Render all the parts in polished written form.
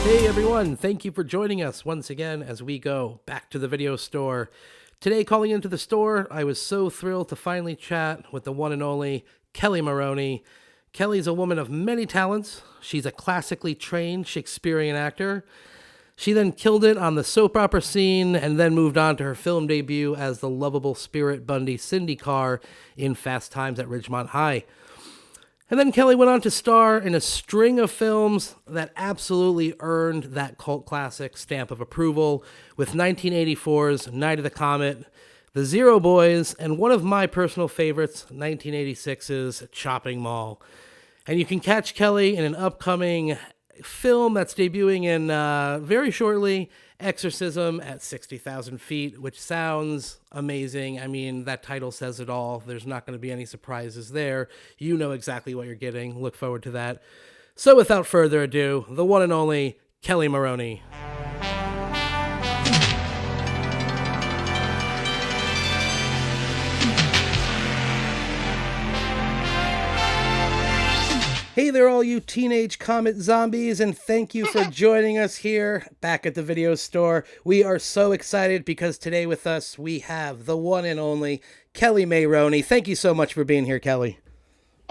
Hey everyone, thank you for joining us once again as we go back to the video store. Today, calling into the store, I was so thrilled to finally chat with the one and only Kelli Maroney. Kelly's a woman of many talents. She's a classically trained Shakespearean actor. She then killed it on the soap opera scene and then moved on to her film debut as the lovable Spirit Bundy Cindy Carr in Fast Times at Ridgemont High. And then Kelly went on to star in a string of films that absolutely earned that cult classic stamp of approval, with 1984's Night of the Comet, The Zero Boys, and one of my personal favorites, 1986's Chopping Mall. And you can catch Kelly in an upcoming film that's debuting in very shortly, Exorcism at 60,000 Feet, which sounds amazing. I mean, that title says it all. There's not going to be any surprises there. You know exactly what you're getting. Look forward to that. So without further ado, the one and only Kelli Maroney. Hey there, all you teenage comet zombies, and thank you for joining us here back at the video store. We are so excited because today with us we have the one and only Kelli Maroney. Thank you so much for being here, Kelli.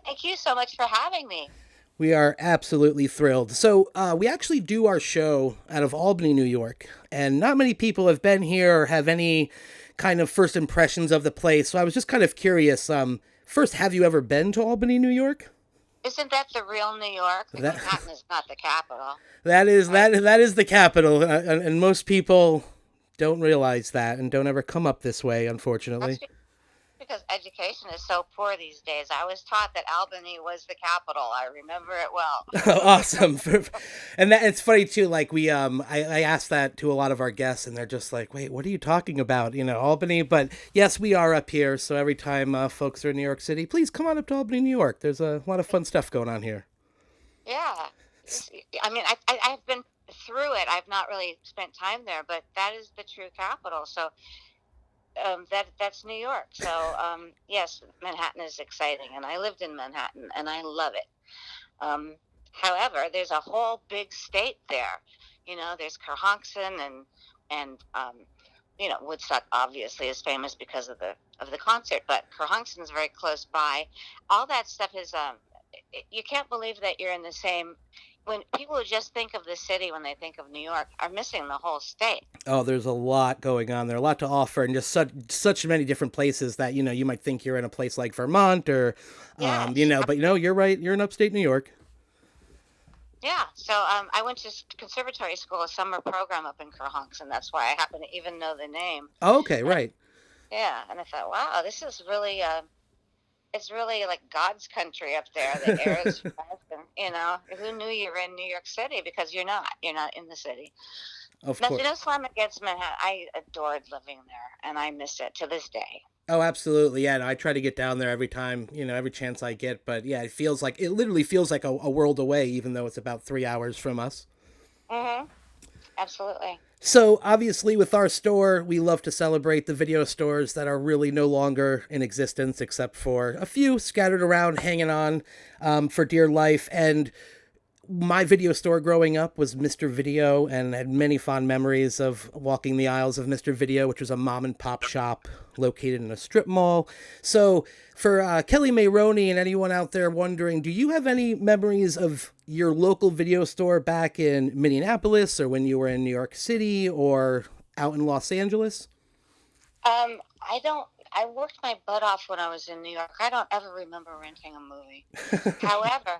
Thank you so much for having me. We are absolutely thrilled. So we actually do our show out of Albany, New York, and not many people have been here or have any kind of first impressions of the place. So I was just kind of curious. First, have you ever been to Albany, New York? Isn't that the real New York? That Manhattan is not the capital. that is Right? that is the capital, and most people don't realize that and don't ever come up this way, That's unfortunately. because education is so poor these days. I was taught that Albany was the capital. I remember it well. Awesome. And that it's funny too, like I asked that to a lot of our guests and they're just like, wait, what are you talking about, Albany? But yes, we are up here, so every time folks are in New York City, please come on up to Albany, New York. There's a lot of fun stuff going on here. Yeah. I mean, I've been through it. I've not really spent time there, but that is the true capital. So that's New York. So yes, Manhattan is exciting, and I lived in Manhattan, and I love it. However, there's a whole big state there. There's Kerhonkson and Woodstock obviously is famous because of the concert, but Kerhonkson is very close by. All that stuff is you can't believe that you're in the same. When people who just think of the city when they think of New York are missing the whole state. Oh, there's a lot going on there, a lot to offer, and just such many different places that you might think you're in a place like Vermont or, Yes. but you're right, you're in upstate New York. Yeah, so I went to conservatory school, a summer program up in Kerhonkson, and that's why I happen to even know the name. Oh, okay, And right. yeah, and I thought, wow, this is really, it's really like God's country up there. The air is fresh, and who knew you were in New York City? Because you're not in the city. Of Now, course. no slam against Manhattan. I adored living there, and I miss it to this day. Oh, absolutely. Yeah, no, I try to get down there every time, every chance I get. But yeah, it literally feels like a world away, even though it's about 3 hours from us. Mm-hmm. Absolutely. So obviously, with our store, we love to celebrate the video stores that are really no longer in existence, except for a few scattered around, hanging on for dear life. And my video store growing up was Mr. Video, and had many fond memories of walking the aisles of Mr. Video, which was a mom and pop shop located in a strip mall. So for Kelli Maroney and anyone out there wondering, do you have any memories of your local video store back in Minneapolis, or when you were in New York City, or out in Los Angeles? I don't. I worked my butt off when I was in New York. I don't ever remember renting a movie. However,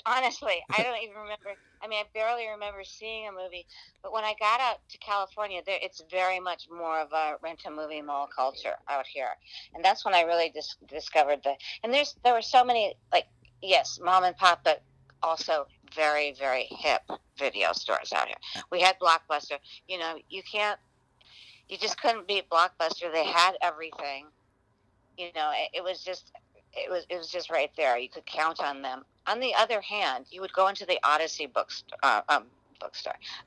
honestly, I don't even remember. I mean, I barely remember seeing a movie. But when I got out to California, it's very much more of a rent a movie mall culture out here, and that's when I really discovered the. And there were so many, like, yes, mom and pop, but also very very hip video stores out here. We had Blockbuster. You can't. You just couldn't beat Blockbuster. They had everything. It was just it was just right there. You could count on them. On the other hand, you would go into the Odyssey bookstore,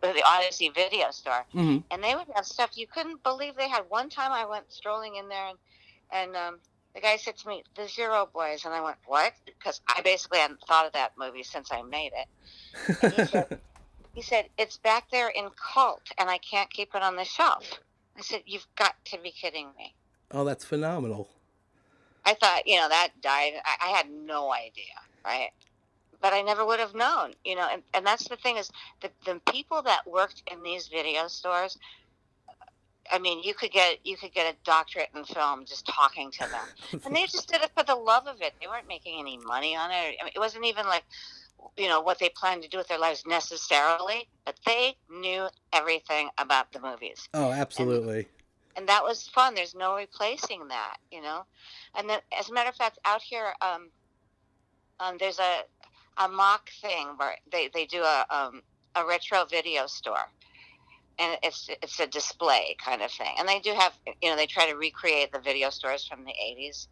but the Odyssey video store, Hmm. and they would have stuff you couldn't believe they had. One time I went strolling in there, and the guy said to me, "The Zero Boys," and I went, "What?" Because I basically hadn't thought of that movie since I made it. And he said, He said, it's back there in cult, and I can't keep it on the shelf. I said, you've got to be kidding me. Oh, that's phenomenal. I thought, that died. I had no idea, right? But I never would have known, and that's the thing is the people that worked in these video stores, I mean, you could get a doctorate in film just talking to them, and they just did it for the love of it. They weren't making any money on it. I mean, it wasn't even like, what they planned to do with their lives necessarily, but they knew everything about the movies. Oh, absolutely. And that was fun. There's no replacing that, And then, as a matter of fact, out here, there's a mock thing where they do a retro video store, and it's a display kind of thing, and they do have, they try to recreate the video stores from the 80s,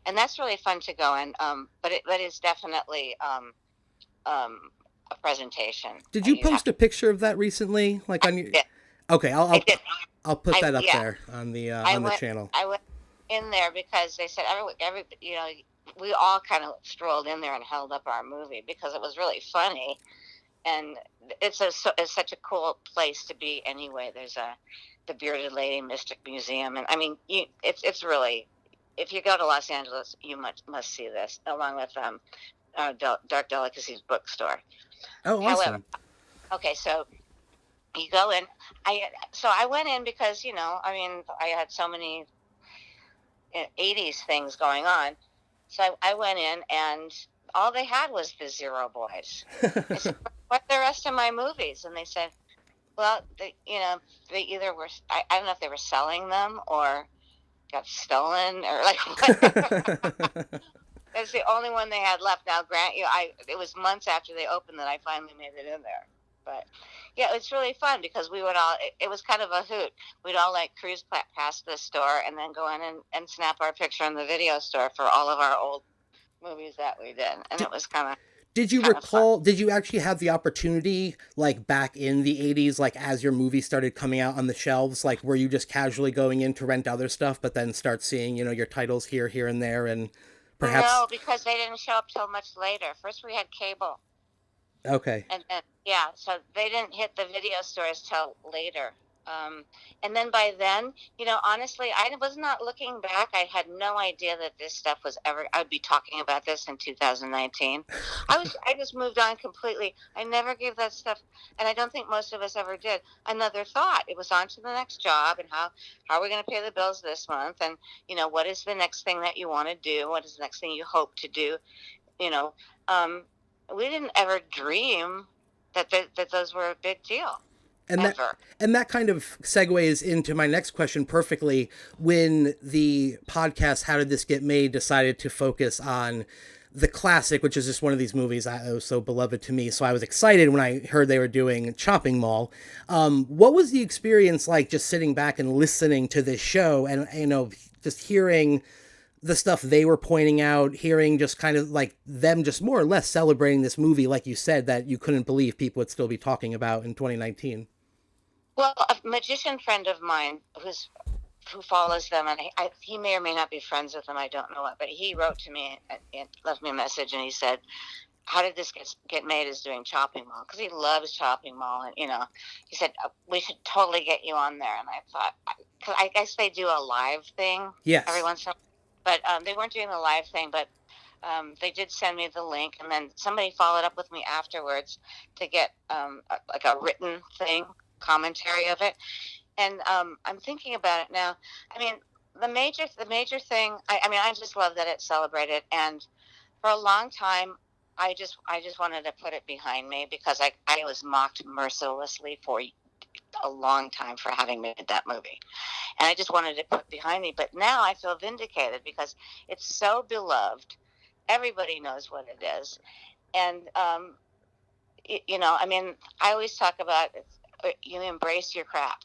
and that's really fun to go in, but it's definitely a presentation. Did you post a picture of that recently, like on your? Okay, I'll put that up there on the channel. I went in there because they said every we all kind of strolled in there and held up our movie because it was really funny, and it's such a cool place to be anyway. There's the Bearded Lady Mystic Museum, and I mean, it's really, if you go to Los Angeles, you must see this, along with Dark Delicacies bookstore. Oh, awesome. However, okay, so you go in. I went in because I had so many 80s things going on. So I went in, and all they had was the Zero Boys. I said, what are the rest of my movies? And they said, well, they either were, I don't know if they were selling them or got stolen or like whatever. That's the only one they had left. Now, grant you, it was months after they opened that I finally made it in there. But yeah, it's really fun because we would all, it was kind of a hoot. We'd all cruise past the store and then go in and snap our picture in the video store for all of our old movies that we did. And it was kind of, did you recall, did you actually have the opportunity, back in the 80s, as your movie started coming out on the shelves, were you just casually going in to rent other stuff, but then start seeing, your titles here and there, and perhaps? No, because they didn't show up till much later. First we had cable. Okay. And then, so they didn't hit the video stores till later. And then by then, honestly, I was not looking back. I had no idea that this stuff was I would be talking about this in 2019. I just moved on completely. I never gave that stuff, and I don't think most of us ever did, another thought. It was on to the next job, and how are we going to pay the bills this month? And, what is the next thing that you want to do? What is the next thing you hope to do? We didn't ever dream that those were a big deal. And that kind of segues into my next question perfectly. When the podcast How Did This Get Made decided to focus on the classic, which is just one of these movies that was so beloved to me, so I was excited when I heard they were doing Chopping Mall. What was the experience like, just sitting back and listening to this show, and just hearing the stuff they were pointing out, hearing just kind of them just more or less celebrating this movie, like you said, that you couldn't believe people would still be talking about in 2019? Well, a magician friend of mine who follows them, and he may or may not be friends with them, I don't know what, but he wrote to me and left me a message, and he said, How Did This Get Made is doing Chopping Mall, because he loves Chopping Mall, and he said, we should totally get you on there. And I thought, because I guess they do a live thing. Yes. Every once in a while, but they weren't doing the live thing, but they did send me the link, and then somebody followed up with me afterwards to get a written thing, commentary of it. And I'm thinking about it now. I mean, the major thing, I just love that it's celebrated, and for a long time I just wanted to put it behind me, because I was mocked mercilessly for a long time for having made that movie, and I just wanted to put it behind me. But now I feel vindicated because it's so beloved. Everybody knows what it is, and I always talk about you embrace your crap.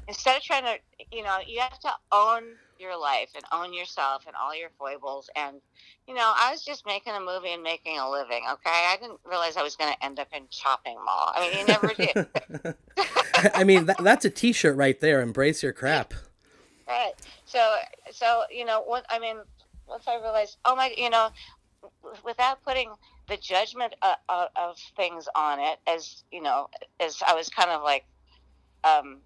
Instead of trying to, you have to own your life and own yourself and all your foibles. And, I was just making a movie and making a living. Okay. I didn't realize I was going to end up in Chopping Mall. I mean, you never did. I mean, that's a t-shirt right there. Embrace your crap. Right. So, once I realized, without putting the judgment of things on it, as you know, as I was kind of like, um,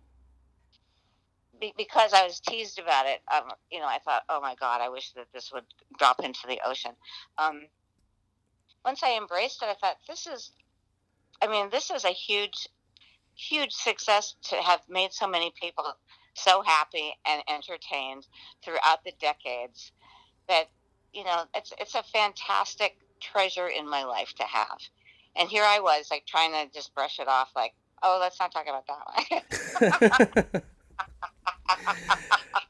because I was teased about it, I thought, oh my God, I wish that this would drop into the ocean. Once I embraced it, I thought, this is a huge, huge success to have made so many people so happy and entertained throughout the decades that, it's a fantastic treasure in my life to have. And here I was, like, trying to just brush it off, like, oh, let's not talk about that one.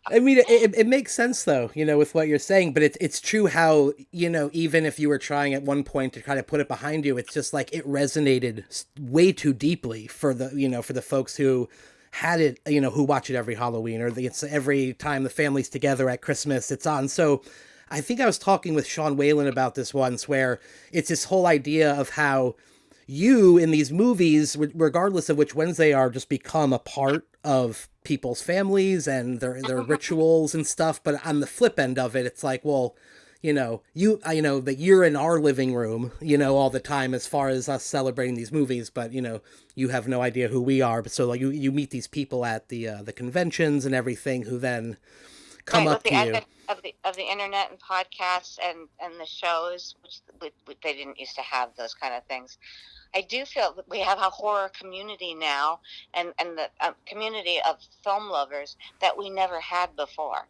I mean, it makes sense though, with what you're saying, but it's true how, even if you were trying at one point to kind of put it behind you, it's just like it resonated way too deeply for for the folks who had it, who watch it every Halloween, or it's every time the family's together at Christmas, it's on. So I think I was talking with Sean Whalen about this once, where it's this whole idea of how you in these movies, regardless of which ones they are, just become a part of people's families and their rituals and stuff. But on the flip end of it, it's like, well, I know that you're in our living room, all the time as far as us celebrating these movies, but you have no idea who we are. But so like you meet these people at the conventions and everything who then come right, up to you. Of the internet and podcasts and the shows, which they didn't used to have those kind of things. I do feel that we have a horror community now, and the community of film lovers that we never had before.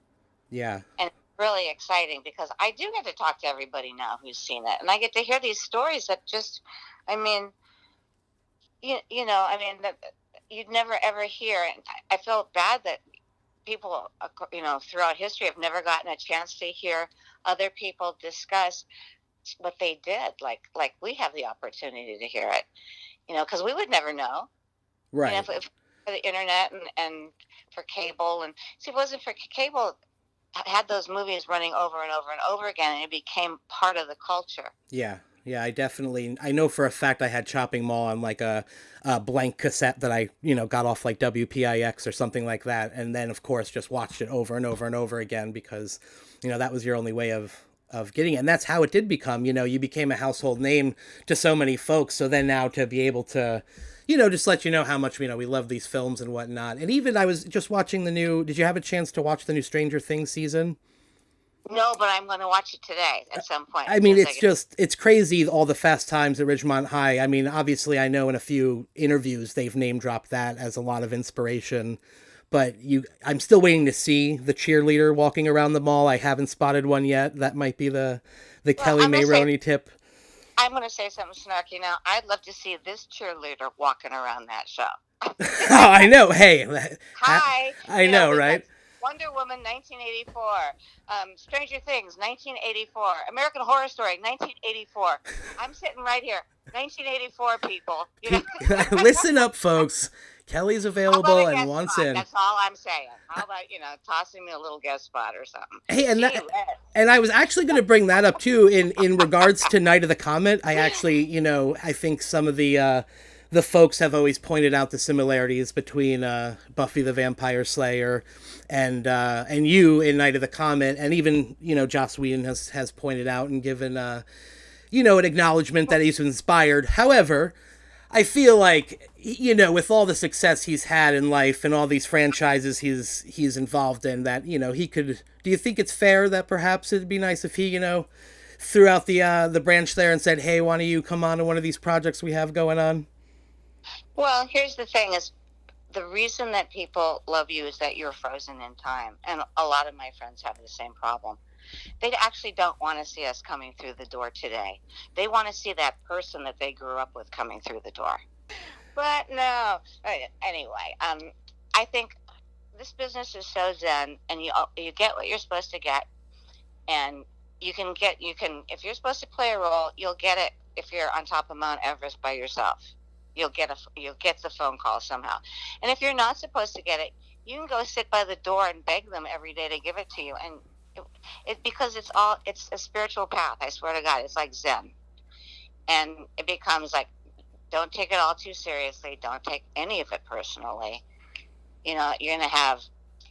Yeah. And it's really exciting because I do get to talk to everybody now who's seen it, and I get to hear these stories that just, I mean, that you'd never ever hear. And I feel bad that people, throughout history have never gotten a chance to hear other people discuss what they did, like we have the opportunity to hear it, because we would never know, right? If for the internet and for cable, and see, if it wasn't for cable, had those movies running over and over and over again, and it became part of the culture. Yeah, I know for a fact I had Chopping Mall on like a blank cassette that I got off like WPIX or something like that, and then of course just watched it over and over and over again because that was your only way of getting it. And that's how it did become, you became a household name to so many folks. So then now to be able to, just let you know how much, we love these films and whatnot. And even I was just watching did you have a chance to watch the new Stranger Things season? No, but I'm going to watch it today at some point. I mean, it's crazy, all the Fast Times at Ridgemont High. I mean, obviously I know in a few interviews they've name dropped that as a lot of inspiration. But I'm still waiting to see the cheerleader walking around the mall. I haven't spotted one yet. That might be the Kelli Maroney tip. I'm going to say something snarky now. I'd love to see this cheerleader walking around that show. I know. Hey. Hi. I know, right? Wonder Woman, 1984. Stranger Things, 1984. American Horror Story, 1984. I'm sitting right here. 1984, people. Listen up, folks. Kelly's available and wants in. That's all I'm saying. How about, tossing me a little guest spot or something? Hey, and I was actually going to bring that up too in regards to Night of the Comet. I actually, I think some of the folks have always pointed out the similarities between Buffy the Vampire Slayer and you in Night of the Comet, and even Joss Whedon has pointed out and given an acknowledgement that he's inspired. However, I feel like, with all the success he's had in life and all these franchises he's involved in, that, he could... Do you think it's fair that perhaps it'd be nice if he, threw out the branch there and said, hey, why don't you come on to one of these projects we have going on? Well, here's the thing is, the reason that people love you is that you're frozen in time. And a lot of my friends have the same problem. They actually don't want to see us coming through the door today. They want to see that person that they grew up with coming through the door. But no. Anyway, I think this business is so zen, and you get what you're supposed to get, and you can if you're supposed to play a role, you'll get it if you're on top of Mount Everest by yourself. You'll get the phone call somehow. And if you're not supposed to get it, you can go sit by the door and beg them every day to give it to you. And because it's a spiritual path. I swear to God, it's like Zen. And it becomes like, don't take it all too seriously. Don't take any of it personally. You're going to have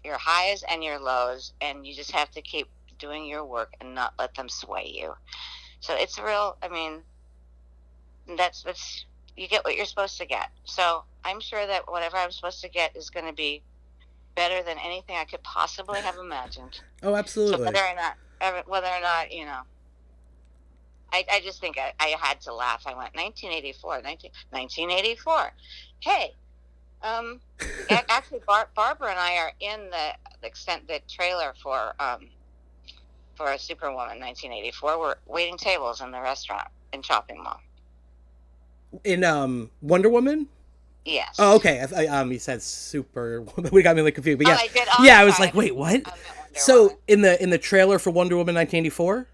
your highs and your lows, and you just have to keep doing your work and not let them sway you. So it's real, that's you get what you're supposed to get. So I'm sure that whatever I'm supposed to get is going to be better than anything I could possibly have imagined. Oh, So absolutely. whether or not, I just think I had to laugh. I went 1984. Hey, actually, Barbara and I are in the trailer for Superwoman 1984. We're waiting tables in the restaurant in Shopping Mall. In Wonder Woman. Oh, Yes. okay. You said Super. We got me like confused, but Oh, yeah, I did. Oh, yeah. I'm I was sorry. like, wait, what? I meant Wonder So Woman. in the trailer for Wonder Woman 1984.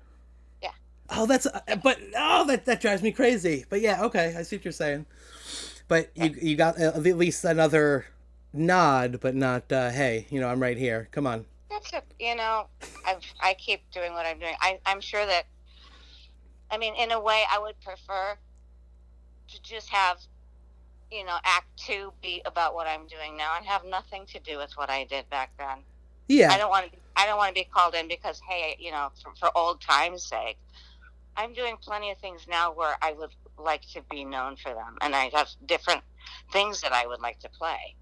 Yeah. Oh, that drives me crazy. But yeah, okay, I see what you're saying. But Yeah. you got at least another nod, but not hey, I'm right here. Come on. That's it. I keep doing what I'm doing. I'm sure that. I mean, in a way, I would prefer to just have Act Two be about what I'm doing now and have nothing to do with what I did back then. Yeah. I don't want to be called in because, hey, for old time's sake. I'm doing plenty of things now where I would like to be known for them, and I have different things that I would like to play.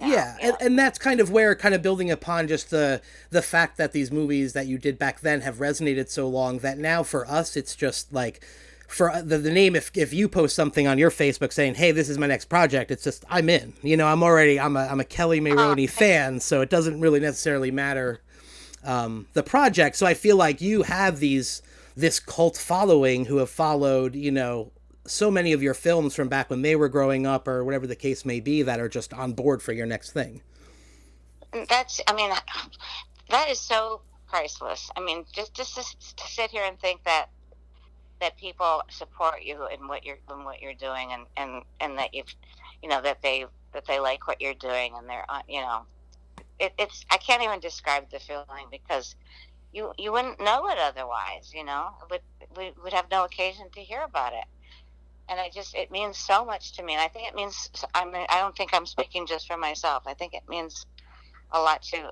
Now, yeah, and that's kind of where, kind of building upon just the fact that these movies that you did back then have resonated so long, that now for us it's just like, for the name, if you post something on your Facebook saying, hey, this is my next project, it's just, I'm in. I'm a Kelli Maroney fan, so it doesn't really necessarily matter the project. So I feel like you have this cult following who have followed, so many of your films from back when they were growing up, or whatever the case may be, that are just on board for your next thing. I mean, that is so priceless. I mean, just to sit here and think that people support you in what you're doing, and that that they like what you're doing, and they're it's I can't even describe the feeling, because you wouldn't know it otherwise. We would have no occasion to hear about it. And it means so much to me. And I think it means, I don't think I'm speaking just for myself. I think it means a lot to,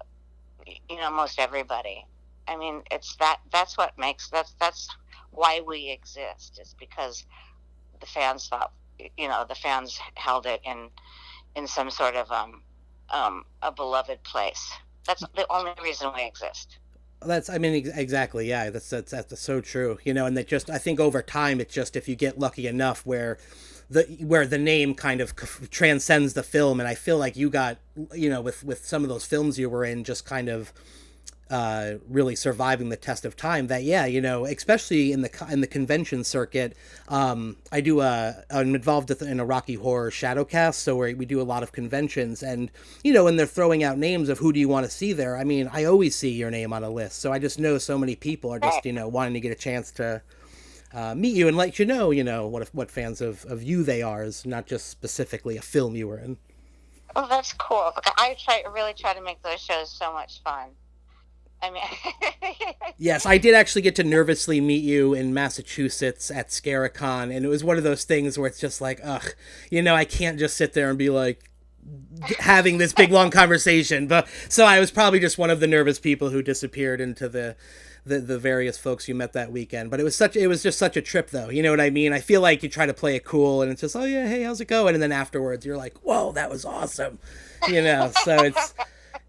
most everybody. I mean, that's what makes, that's why we exist, is because the fans thought, the fans held it in some sort of, a beloved place. That's the only reason we exist. Exactly. Yeah, that's so true. And that just, I think over time, it's just, if you get lucky enough where the name kind of transcends the film, and I feel like you got, with some of those films you were in, just kind of really surviving the test of time. That, yeah, especially in the I'm involved in a Rocky Horror Shadowcast, so we do a lot of conventions, and when they're throwing out names of who do you want to see there, I mean, I always see your name on a list. So I just know so many people are just wanting to get a chance to meet you and let what fans of you they are, is not just specifically a film you were in. Oh, that's cool. I really try to make those shows so much fun. I mean, yes, I did actually get to nervously meet you in Massachusetts at Scaricon, and it was one of those things where it's just like, ugh, I can't just sit there and be like having this big long conversation. But so I was probably just one of the nervous people who disappeared into the various folks you met that weekend. But it was just such a trip, though. You know what I mean? I feel like you try to play it cool, and it's just, oh yeah, hey, how's it going? And then afterwards, you're like, whoa, that was awesome. So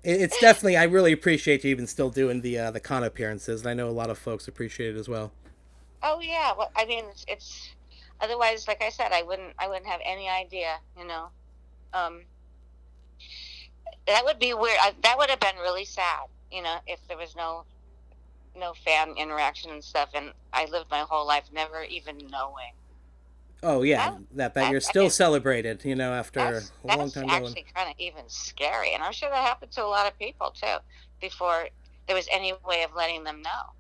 it's definitely, I really appreciate you even still doing the con appearances, and I know a lot of folks appreciate it as well. Oh yeah, well, I mean, it's otherwise, like I said, I wouldn't have any idea. That would be weird. That would have been really sad, if there was no fan interaction and stuff, and I lived my whole life never even knowing. Oh yeah, that you're still celebrated, after a long time going. That's actually kind of even scary, and I'm sure that happened to a lot of people too, before there was any way of letting them know.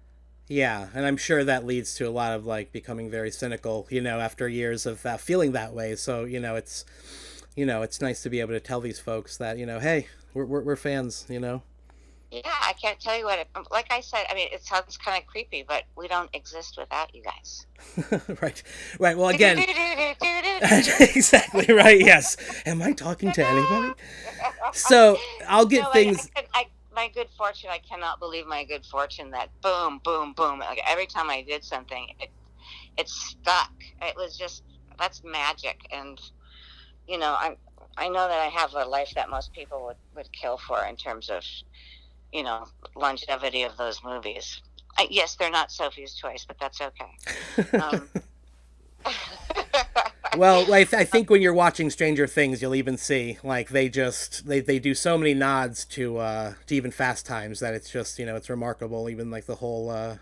Yeah, and I'm sure that leads to a lot of becoming very cynical, after years of feeling that way. So it's nice to be able to tell these folks that hey, we're fans, Yeah, I can't tell you like I said, I mean, it sounds kind of creepy, but we don't exist without you guys. Right. Well, again, exactly right. Yes. Am I talking to anybody? So I'll get things. My good fortune, I cannot believe my good fortune that boom, boom, boom. Like every time I did something, it stuck. It was just that's magic. And I know that I have a life that most people would kill for in terms of longevity of those movies. Yes, they're not Sophie's Choice, but that's okay. Well, I think when you're watching Stranger Things, you'll even see like they do so many nods to even Fast Times that it's just it's remarkable. Even like the whole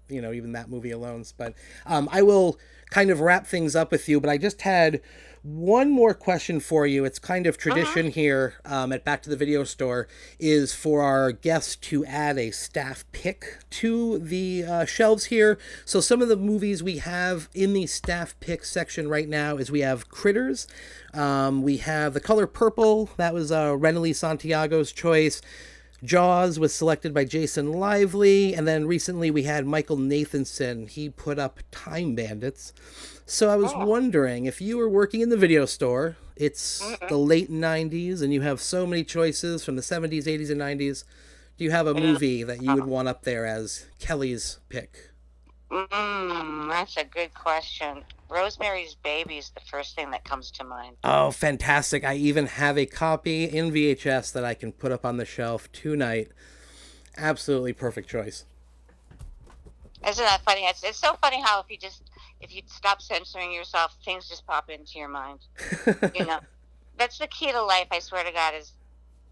even that movie alone. But I will kind of wrap things up with you. But I just had one more question for you. It's kind of tradition here at Back to the Video Store is for our guests to add a staff pick to the shelves here. So some of the movies we have in the staff pick section right now is we have Critters. We have The Color Purple. That was Renly Santiago's choice. Jaws was selected by Jason Lively, and then recently we had Michael Nathanson. He put up Time Bandits. So I was wondering, if you were working in the video store, it's the late 90s, and you have so many choices from the 70s, 80s, and 90s, do you have a movie that you would want up there as Kelly's pick? That's a good question. Rosemary's Baby is the first thing that comes to mind. Oh, fantastic. I even have a copy in VHS that I can put up on the shelf tonight. Absolutely perfect choice. Isn't that funny? It's so funny how if you stop censoring yourself, things just pop into your mind. That's the key to life, I swear to God, is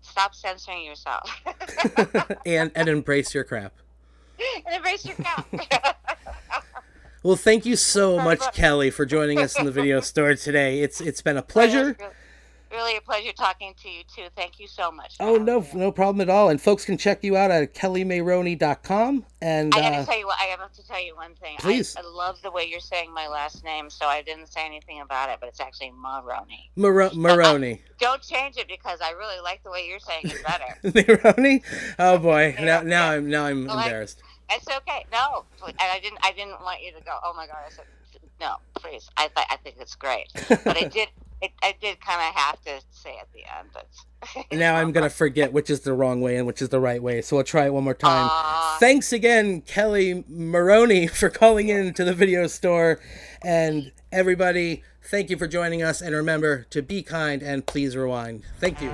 stop censoring yourself. and embrace your crap. And embrace your crap. Well, thank you so much, Kelly, for joining us in the video store today. It's been a pleasure. Really a pleasure talking to you, too. Thank you so much. Oh, no problem at all. And folks can check you out at KelliMaroney.com. And I have to tell you one thing. Please. I love the way you're saying my last name, so I didn't say anything about it, but it's actually Maroney. Maroney. Don't change it because I really like the way you're saying it better. Maroney? Oh boy. Now I'm embarrassed. It's okay. No, I didn't want you to go, oh my God. I said, no, please. I think it's great. But I did kind of have to say at the end. But now I'm going to forget which is the wrong way and which is the right way. So I'll try it one more time. Thanks again, Kelli Maroney, for calling in to the video store. And everybody, thank you for joining us. And remember to be kind and please rewind. Thank you.